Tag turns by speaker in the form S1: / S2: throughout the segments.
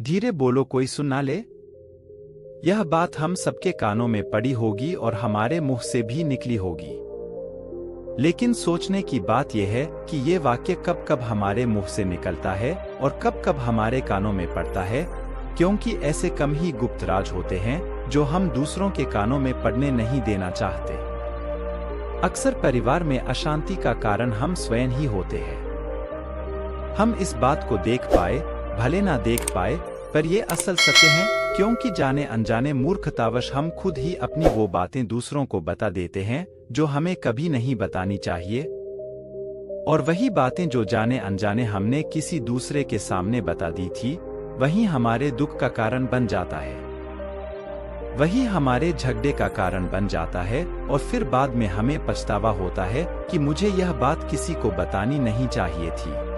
S1: धीरे बोलो, कोई सुन ना ले। यह बात हम सबके कानों में पड़ी होगी और हमारे मुंह से भी निकली होगी। लेकिन सोचने की बात यह है कि ये वाक्य कब कब हमारे मुंह से निकलता है और कब कब हमारे कानों में पड़ता है, क्योंकि ऐसे कम ही गुप्त राज होते हैं जो हम दूसरों के कानों में पड़ने नहीं देना चाहते। अक्सर परिवार में अशांति का कारण हम स्वयं ही होते हैं। हम इस बात को देख पाए भले ना देख पाए, पर ये असल सत्य है, क्योंकि जाने अनजाने मूर्खतावश हम खुद ही अपनी वो बातें दूसरों को बता देते हैं जो हमें कभी नहीं बतानी चाहिए। और वही बातें जो जाने अनजाने हमने किसी दूसरे के सामने बता दी थी, वही हमारे दुख का कारण बन जाता है, वही हमारे झगड़े का कारण बन जाता है। और फिर बाद में हमें पछतावा होता है कि मुझे यह बात किसी को बतानी नहीं चाहिए थी,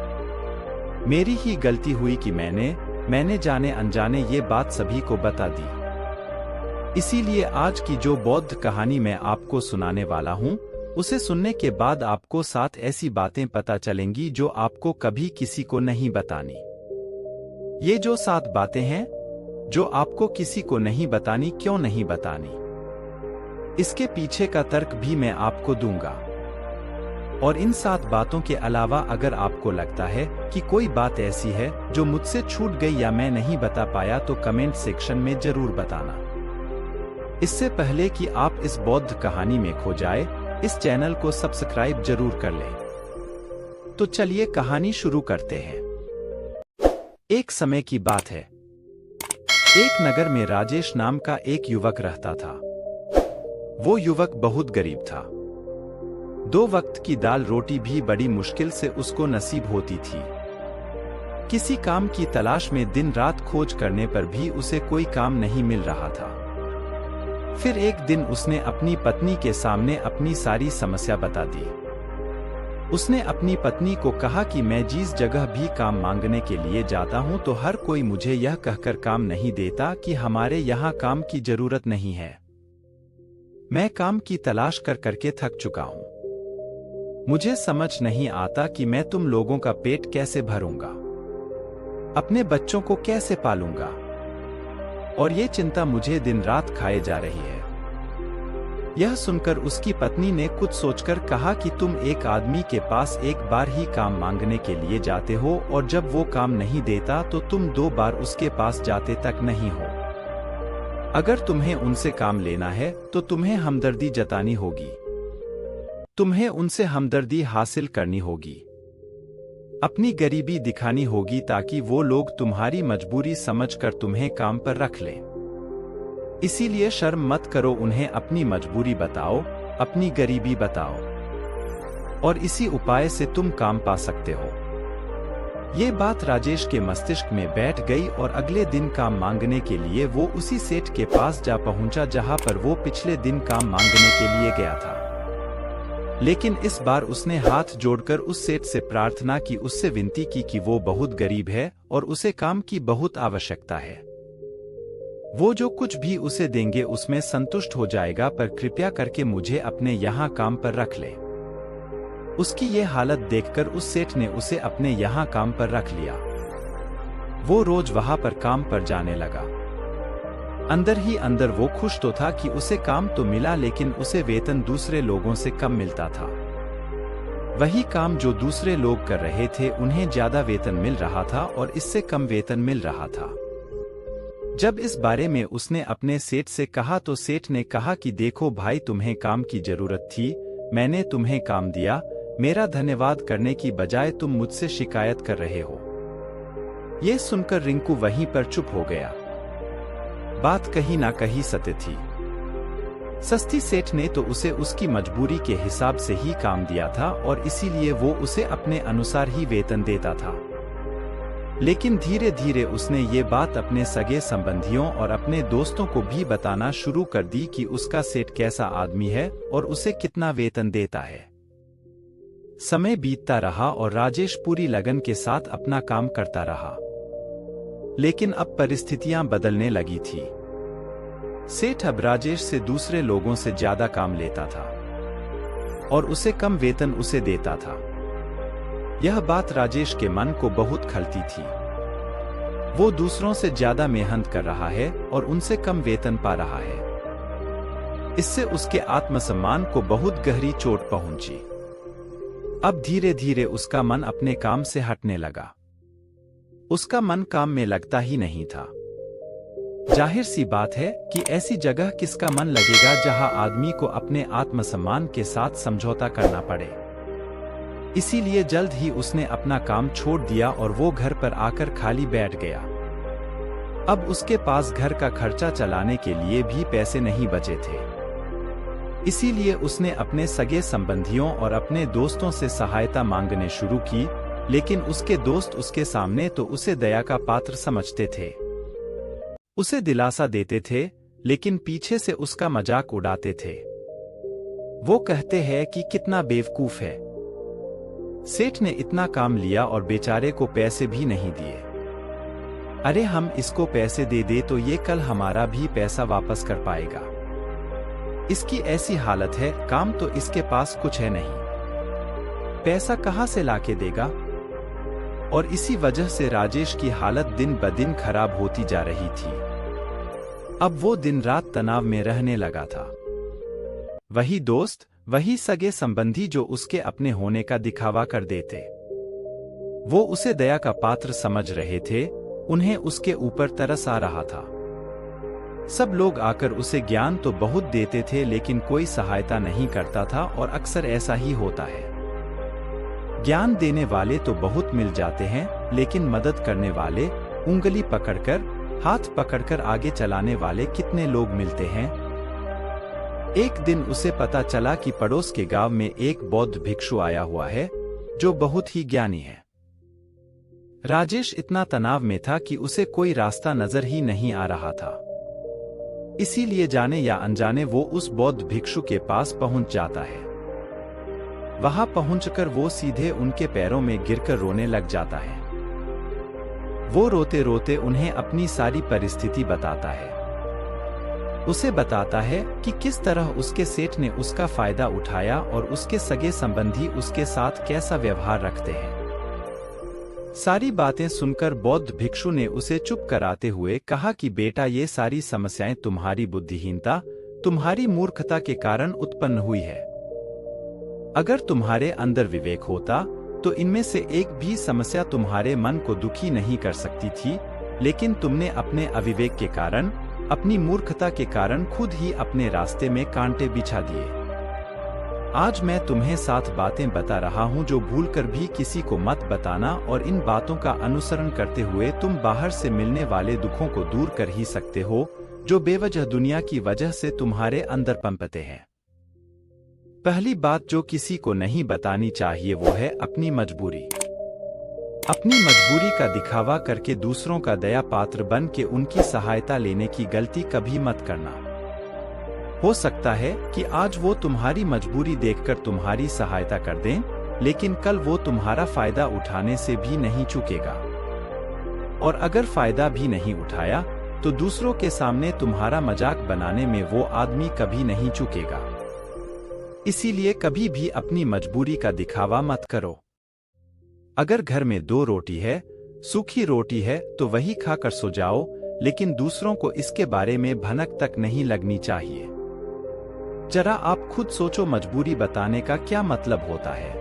S1: मेरी ही गलती हुई कि मैंने जाने अनजाने ये बात सभी को बता दी। इसीलिए आज की जो बौद्ध कहानी मैं आपको सुनाने वाला हूँ, उसे सुनने के बाद आपको 7 ऐसी बातें पता चलेंगी जो आपको कभी किसी को नहीं बतानी। ये जो 7 बातें हैं जो आपको किसी को नहीं बतानी, क्यों नहीं बतानी, इसके पीछे का तर्क भी मैं आपको दूंगा। और इन 7 बातों के अलावा अगर आपको लगता है कि कोई बात ऐसी है जो मुझसे छूट गई या मैं नहीं बता पाया, तो कमेंट सेक्शन में जरूर बताना। इससे पहले कि आप इस बौद्ध कहानी में खो जाए, इस चैनल को सब्सक्राइब जरूर कर लें। तो चलिए कहानी शुरू करते हैं। एक समय की बात है। एक नगर में राजेश नाम का एक युवक रहता था। वो युवक बहुत गरीब था। 2 वक्त की दाल रोटी भी बड़ी मुश्किल से उसको नसीब होती थी। किसी काम की तलाश में दिन रात खोज करने पर भी उसे कोई काम नहीं मिल रहा था। फिर एक दिन उसने अपनी पत्नी के सामने अपनी सारी समस्या बता दी। उसने अपनी पत्नी को कहा कि मैं जिस जगह भी काम मांगने के लिए जाता हूं, तो हर कोई मुझे यह कहकर काम नहीं देता कि हमारे यहाँ काम की जरूरत नहीं है। मैं काम की तलाश कर करके थक चुका हूं। मुझे समझ नहीं आता कि मैं तुम लोगों का पेट कैसे भरूंगा, अपने बच्चों को कैसे पालूंगा, और ये चिंता मुझे दिन रात खाए जा रही है। यह सुनकर उसकी पत्नी ने कुछ सोचकर कहा कि तुम एक आदमी के पास एक बार ही काम मांगने के लिए जाते हो, और जब वो काम नहीं देता तो तुम 2 बार उसके पास जाते तक नहीं हो। अगर तुम्हें उनसे काम लेना है तो तुम्हें हमदर्दी जतानी होगी, तुम्हें उनसे हमदर्दी हासिल करनी होगी, अपनी गरीबी दिखानी होगी, ताकि वो लोग तुम्हारी मजबूरी समझकर तुम्हें काम पर रख लें। इसीलिए शर्म मत करो, उन्हें अपनी मजबूरी बताओ, अपनी गरीबी बताओ, और इसी उपाय से तुम काम पा सकते हो। ये बात राजेश के मस्तिष्क में बैठ गई और अगले दिन काम मांगने के लिए वो उसी सेठ के पास जा पहुंचा जहां पर वो पिछले दिन काम मांगने के लिए गया था। लेकिन इस बार उसने हाथ जोड़कर उस सेठ से प्रार्थना की, उससे विनती की कि वो बहुत गरीब है और उसे काम की बहुत आवश्यकता है। वो जो कुछ भी उसे देंगे उसमें संतुष्ट हो जाएगा, पर कृपया करके मुझे अपने यहाँ काम पर रख ले। उसकी ये हालत देखकर उस सेठ ने उसे अपने यहाँ काम पर रख लिया। वो रोज वहां पर काम पर जाने लगा। अंदर ही अंदर वो खुश तो था कि उसे काम तो मिला, लेकिन उसे वेतन दूसरे लोगों से कम मिलता था। वही काम जो दूसरे लोग कर रहे थे, उन्हें ज्यादा वेतन मिल रहा था और इससे कम वेतन मिल रहा था। जब इस बारे में उसने अपने सेठ से कहा तो सेठ ने कहा कि देखो भाई, तुम्हें काम की जरूरत थी, मैंने तुम्हें काम दिया, मेरा धन्यवाद करने की बजाय तुम मुझसे शिकायत कर रहे हो। ये सुनकर रिंकू वहीं पर चुप हो गया। बात कहीं ना कहीं सत्य थी। सस्ती सेठ ने तो उसे उसकी मजबूरी के हिसाब से ही काम दिया था और इसीलिए वो उसे अपने अनुसार ही वेतन देता था। लेकिन धीरे धीरे उसने ये बात अपने सगे संबंधियों और अपने दोस्तों को भी बताना शुरू कर दी कि उसका सेठ कैसा आदमी है और उसे कितना वेतन देता है। समय बीतता रहा और राजेश पूरी लगन के साथ अपना काम करता रहा। लेकिन अब परिस्थितियां बदलने लगी थी। सेठ अब राजेश से दूसरे लोगों से ज्यादा काम लेता था और उसे कम वेतन उसे देता था। यह बात राजेश के मन को बहुत खलती थी। वो दूसरों से ज्यादा मेहनत कर रहा है और उनसे कम वेतन पा रहा है। इससे उसके आत्मसम्मान को बहुत गहरी चोट पहुंची। अब धीरे धीरे उसका मन अपने काम से हटने लगा। उसका मन काम में लगता ही नहीं था। जाहिर सी बात है कि ऐसी जगह किसका मन लगेगा जहां आदमी को अपने आत्मसम्मान के साथ समझौता करना पड़े। इसीलिए जल्द ही उसने अपना काम छोड़ दिया और वो घर पर आकर खाली बैठ गया। अब उसके पास घर का खर्चा चलाने के लिए भी पैसे नहीं बचे थे। इसीलिए उसने अपने सगे संबंधियों और अपने दोस्तों से सहायता मांगने शुरू की, लेकिन उसके दोस्त उसके सामने तो उसे दया का पात्र समझते थे। उसे दिलासा देते थे, लेकिन पीछे से उसका मजाक उड़ाते थे। वो कहते हैं कि कितना बेवकूफ है, सेठ ने इतना काम लिया और बेचारे को पैसे भी नहीं दिए। अरे हम इसको पैसे दे दे तो ये कल हमारा भी पैसा वापस कर पाएगा। इसकी ऐसी हालत है, काम तो इसके पास कुछ है नहीं, पैसा कहां से लाके देगा। और इसी वजह से राजेश की हालत दिन ब दिन खराब होती जा रही थी। अब वो दिन रात तनाव में रहने लगा था। वही दोस्त, वही सगे संबंधी जो उसके अपने होने का दिखावा कर देते, वो उसे दया का पात्र समझ रहे थे, उन्हें उसके ऊपर तरस आ रहा था। सब लोग आकर उसे ज्ञान तो बहुत देते थे, लेकिन कोई सहायता नहीं करता था, और अक्सर ऐसा ही होता है। ज्ञान देने वाले तो बहुत मिल जाते हैं, लेकिन मदद करने वाले, उंगली पकड़कर, हाथ पकड़कर आगे चलाने वाले कितने लोग मिलते हैं। एक दिन उसे पता चला कि पड़ोस के गांव में एक बौद्ध भिक्षु आया हुआ है, जो बहुत ही ज्ञानी है। राजेश इतना तनाव में था कि उसे कोई रास्ता नजर ही नहीं आ रहा था। इसीलिए जाने या अनजाने वो उस बौद्ध भिक्षु के पास पहुंच जाता है। वहां पहुंचकर वो सीधे उनके पैरों में गिरकर रोने लग जाता है। वो रोते रोते उन्हें अपनी सारी परिस्थिति बताता है। उसे बताता है कि किस तरह उसके सेठ ने उसका फायदा उठाया और उसके सगे संबंधी उसके साथ कैसा व्यवहार रखते हैं। सारी बातें सुनकर बौद्ध भिक्षु ने उसे चुप कराते हुए कहा कि बेटा, ये सारी समस्याएं तुम्हारी बुद्धिहीनता, तुम्हारी मूर्खता के कारण उत्पन्न हुई है। अगर तुम्हारे अंदर विवेक होता तो इनमें से एक भी समस्या तुम्हारे मन को दुखी नहीं कर सकती थी, लेकिन तुमने अपने अविवेक के कारण, अपनी मूर्खता के कारण खुद ही अपने रास्ते में कांटे बिछा दिए। आज मैं तुम्हें 7 बातें बता रहा हूं जो भूलकर भी किसी को मत बताना, और इन बातों का अनुसरण करते हुए तुम बाहर से मिलने वाले दुखों को दूर कर ही सकते हो, जो बेवजह दुनिया की वजह से तुम्हारे अंदर पनपते हैं। पहली बात जो किसी को नहीं बतानी चाहिए वो है अपनी मजबूरी। अपनी मजबूरी का दिखावा करके दूसरों का दया पात्र बन के उनकी सहायता लेने की गलती कभी मत करना। हो सकता है कि आज वो तुम्हारी मजबूरी देखकर तुम्हारी सहायता कर दें, लेकिन कल वो तुम्हारा फायदा उठाने से भी नहीं चूकेगा। और अगर फायदा भी नहीं उठाया तो दूसरों के सामने तुम्हारा मजाक बनाने में वो आदमी कभी नहीं चूकेगा। इसीलिए कभी भी अपनी मजबूरी का दिखावा मत करो। अगर घर में 2 रोटी है, सूखी रोटी है, तो वही खाकर सो जाओ, लेकिन दूसरों को इसके बारे में भनक तक नहीं लगनी चाहिए। जरा आप खुद सोचो, मजबूरी बताने का क्या मतलब होता है।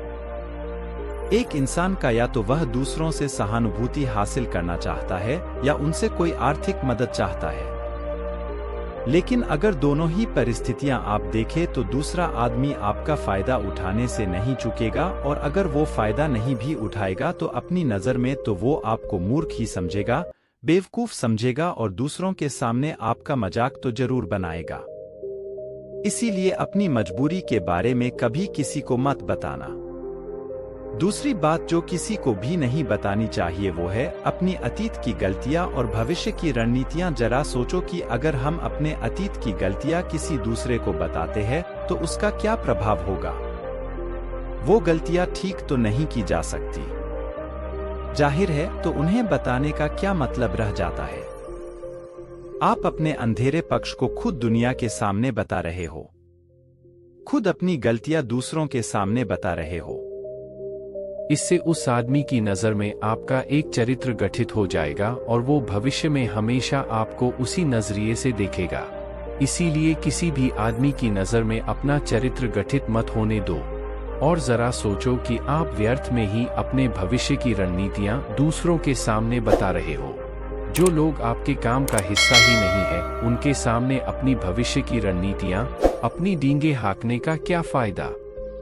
S1: एक इंसान का या तो वह दूसरों से सहानुभूति हासिल करना चाहता है या उनसे कोई आर्थिक मदद चाहता है। लेकिन अगर दोनों ही परिस्थितियां आप देखें तो दूसरा आदमी आपका फायदा उठाने से नहीं चूकेगा, और अगर वो फायदा नहीं भी उठाएगा तो अपनी नजर में तो वो आपको मूर्ख ही समझेगा, बेवकूफ समझेगा, और दूसरों के सामने आपका मजाक तो जरूर बनाएगा। इसीलिए अपनी मजबूरी के बारे में कभी किसी को मत बताना। दूसरी बात जो किसी को भी नहीं बतानी चाहिए वो है अपनी अतीत की गलतियां और भविष्य की रणनीतियां। जरा सोचो कि अगर हम अपने अतीत की गलतियां किसी दूसरे को बताते हैं तो उसका क्या प्रभाव होगा। वो गलतियां ठीक तो नहीं की जा सकती, जाहिर है, तो उन्हें बताने का क्या मतलब रह जाता है। आप अपने अंधेरे पक्ष को खुद दुनिया के सामने बता रहे हो, खुद अपनी गलतियां दूसरों के सामने बता रहे हो।
S2: इससे उस आदमी की नज़र में आपका एक चरित्र गठित हो जाएगा और वो भविष्य में हमेशा आपको उसी नजरिए से देखेगा। इसीलिए किसी भी आदमी की नज़र में अपना चरित्र गठित मत होने दो और जरा सोचो कि आप व्यर्थ में ही अपने भविष्य की रणनीतियां दूसरों के सामने बता रहे हो। जो लोग आपके काम का हिस्सा ही नहीं है, उनके सामने अपनी भविष्य की रणनीतियां, अपनी डींगे हाँकने का क्या फायदा।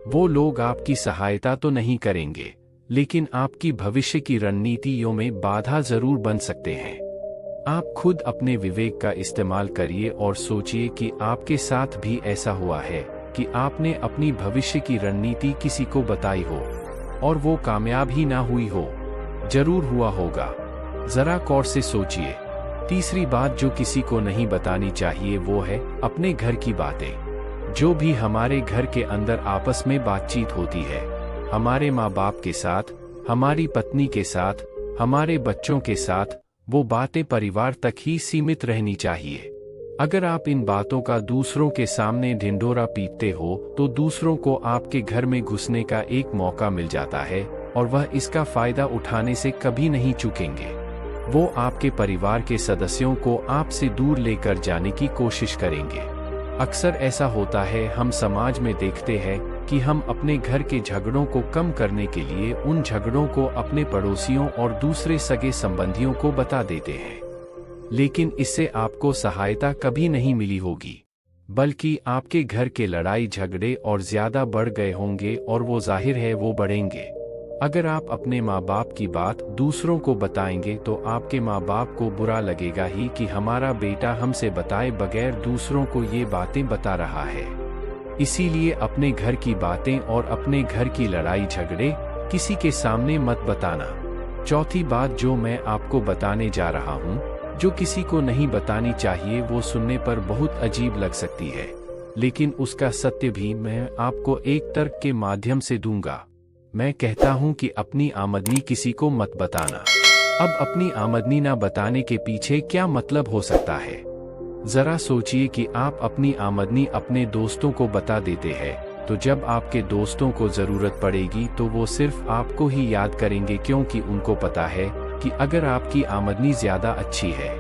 S2: वो लोग आपकी सहायता तो नहीं करेंगे, लेकिन आपकी भविष्य की रणनीतियों में बाधा जरूर बन सकते हैं। आप खुद अपने विवेक का इस्तेमाल करिए और सोचिए कि आपके साथ भी ऐसा हुआ है कि आपने अपनी भविष्य की रणनीति किसी को बताई हो और वो कामयाब ही ना हुई हो। जरूर हुआ होगा, जरा गौर से सोचिए। तीसरी बात जो किसी को नहीं बतानी चाहिए वो है अपने घर की बातें। जो भी हमारे घर के अंदर आपस में बातचीत होती है, हमारे माँ बाप के साथ, हमारी पत्नी के साथ, हमारे बच्चों के साथ, वो बातें परिवार तक ही सीमित रहनी चाहिए। अगर आप इन बातों का दूसरों के सामने ढिंढोरा पीटते हो तो दूसरों को आपके घर में घुसने का एक मौका मिल जाता है और वह इसका फायदा उठाने से कभी नहीं चूकेंगे। वो आपके परिवार के सदस्यों को आपसे दूर लेकर जाने की कोशिश करेंगे। अक्सर ऐसा होता है, हम समाज में देखते हैं कि हम अपने घर के झगड़ों को कम करने के लिए उन झगड़ों को अपने पड़ोसियों और दूसरे सगे संबंधियों को बता देते हैं, लेकिन इससे आपको सहायता कभी नहीं मिली होगी, बल्कि आपके घर के लड़ाई झगड़े और ज्यादा बढ़ गए होंगे और वो जाहिर है वो बढ़ेंगे। अगर आप अपने माँ बाप की बात दूसरों को बताएंगे तो आपके माँ बाप को बुरा लगेगा ही कि हमारा बेटा हमसे बताए बगैर दूसरों को ये बातें बता रहा है। इसीलिए अपने घर की बातें और अपने घर की लड़ाई झगड़े किसी के सामने मत बताना। चौथी बात जो मैं आपको बताने जा रहा हूँ, जो किसी को नहीं बतानी चाहिए, वो सुनने पर बहुत अजीब लग सकती है, लेकिन उसका सत्य भी मैं आपको एक तर्क के माध्यम से दूंगा। मैं कहता हूं कि अपनी आमदनी किसी को मत बताना। अब अपनी आमदनी ना बताने के पीछे क्या मतलब हो सकता है? जरा सोचिए कि आप अपनी आमदनी अपने दोस्तों को बता देते हैं, तो जब आपके दोस्तों को जरूरत पड़ेगी तो वो सिर्फ आपको ही याद करेंगे, क्योंकि उनको पता है कि अगर आपकी आमदनी ज्यादा अच्छी है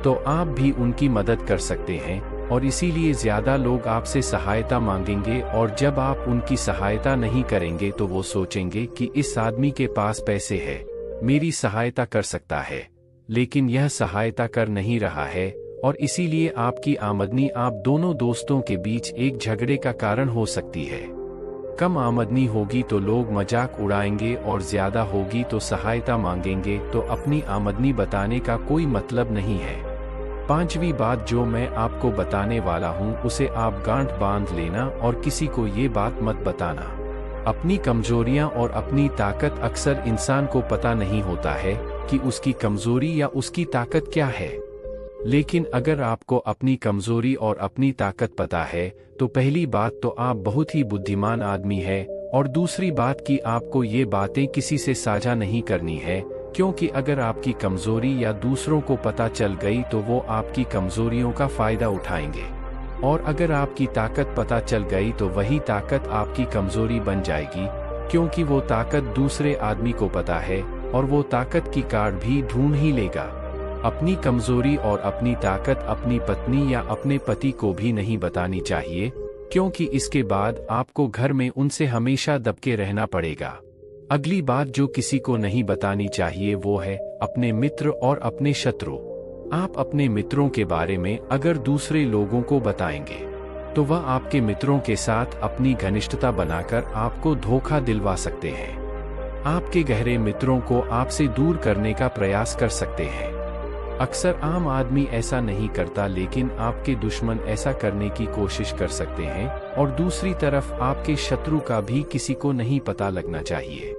S2: तो आप भी उनकी मदद कर सकते हैं और इसीलिए ज्यादा लोग आपसे सहायता मांगेंगे। और जब आप उनकी सहायता नहीं करेंगे तो वो सोचेंगे कि इस आदमी के पास पैसे है, मेरी सहायता कर सकता है, लेकिन यह सहायता कर नहीं रहा है और इसीलिए आपकी आमदनी आप दोनों दोस्तों के बीच एक झगड़े का कारण हो सकती है। कम आमदनी होगी तो लोग मजाक उड़ाएंगे और ज्यादा होगी तो सहायता मांगेंगे, तो अपनी आमदनी बताने का कोई मतलब नहीं है। पांचवी बात जो मैं आपको बताने वाला हूँ उसे आप गांठ बांध लेना और किसी को ये बात मत बताना। अपनी कमजोरियां और अपनी ताकत अक्सर इंसान को पता नहीं होता है कि उसकी कमजोरी या उसकी ताकत क्या है, लेकिन अगर आपको अपनी कमजोरी और अपनी ताकत पता है तो पहली बात तो आप बहुत ही बुद्धिमान आदमी है और दूसरी बात कि आपको ये बातें किसी से साझा नहीं करनी है, क्योंकि अगर आपकी कमजोरी या दूसरों को पता चल गई तो वो आपकी कमजोरियों का फायदा उठाएंगे, और अगर आपकी ताकत पता चल गई तो वही ताकत आपकी कमजोरी बन जाएगी, क्योंकि वो ताकत दूसरे आदमी को पता है और वो ताकत की कार्ड भी ढूंढ ही लेगा। अपनी कमजोरी और अपनी ताकत अपनी पत्नी या अपने पति को भी नहीं बतानी चाहिए, क्योंकि इसके बाद आपको घर में उनसे हमेशा दबके रहना पड़ेगा। अगली बात जो किसी को नहीं बतानी चाहिए वो है अपने मित्र और अपने शत्रु। आप अपने मित्रों के बारे में अगर दूसरे लोगों को बताएंगे तो वह आपके मित्रों के साथ अपनी घनिष्ठता बनाकर आपको धोखा दिलवा सकते हैं। आपके गहरे मित्रों को आपसे दूर करने का प्रयास कर सकते हैं। अक्सर आम आदमी ऐसा नहीं करता, लेकिन आपके दुश्मन ऐसा करने की कोशिश कर सकते हैं, और दूसरी तरफ आपके शत्रु का भी किसी को नहीं पता लगना चाहिए,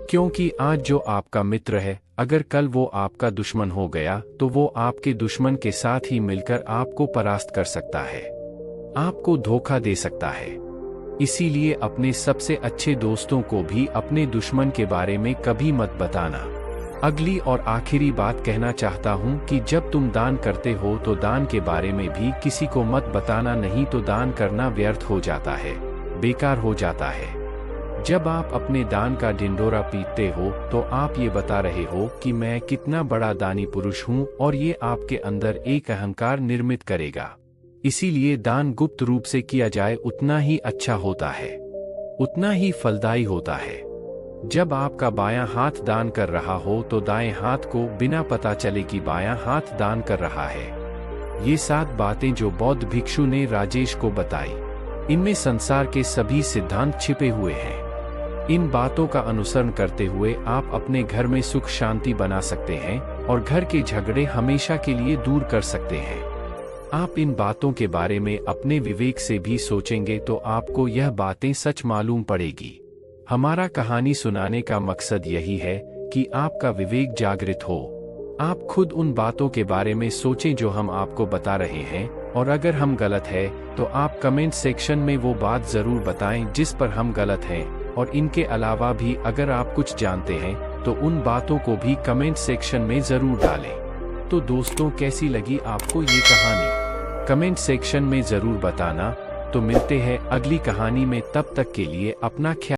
S2: क्योंकि आज जो आपका मित्र है अगर कल वो आपका दुश्मन हो गया तो वो आपके दुश्मन के साथ ही मिलकर आपको परास्त कर सकता है, आपको धोखा दे सकता है। इसीलिए अपने सबसे अच्छे दोस्तों को भी अपने दुश्मन के बारे में कभी मत बताना। अगली और आखिरी बात कहना चाहता हूँ कि जब तुम दान करते हो तो दान के बारे में भी किसी को मत बताना, नहीं तो दान करना व्यर्थ हो जाता है, बेकार हो जाता है। जब आप अपने दान का ढिंढोरा पीटते हो तो आप ये बता रहे हो कि मैं कितना बड़ा दानी पुरुष हूँ, और ये आपके अंदर एक अहंकार निर्मित करेगा। इसीलिए दान गुप्त रूप से किया जाए उतना ही अच्छा होता है, उतना ही फलदायी होता है। जब आपका बायां हाथ दान कर रहा हो तो दाएं हाथ को बिना पता चले कि बायां हाथ दान कर रहा है। ये 7 बातें जो बौद्ध भिक्षु ने राजेश को बताई, इनमें संसार के सभी सिद्धांत छिपे हुए हैं। इन बातों का अनुसरण करते हुए आप अपने घर में सुख शांति बना सकते हैं और घर के झगड़े हमेशा के लिए दूर कर सकते हैं। आप इन बातों के बारे में अपने विवेक से भी सोचेंगे तो आपको यह बातें सच मालूम पड़ेगी। हमारा कहानी सुनाने का मकसद यही है कि आपका विवेक जागृत हो। आप खुद उन बातों के बारे में सोचें जो हम आपको बता रहे हैं, और अगर हम गलत है तो आप कमेंट सेक्शन में वो बात जरूर बताएं जिस पर हम गलत हैं, और इनके अलावा भी अगर आप कुछ जानते हैं तो उन बातों को भी कमेंट सेक्शन में जरूर डालें। तो दोस्तों, कैसी लगी आपको ये कहानी? कमेंट सेक्शन में जरूर बताना। तो मिलते हैं अगली कहानी में, तब तक के लिए अपना ख्याल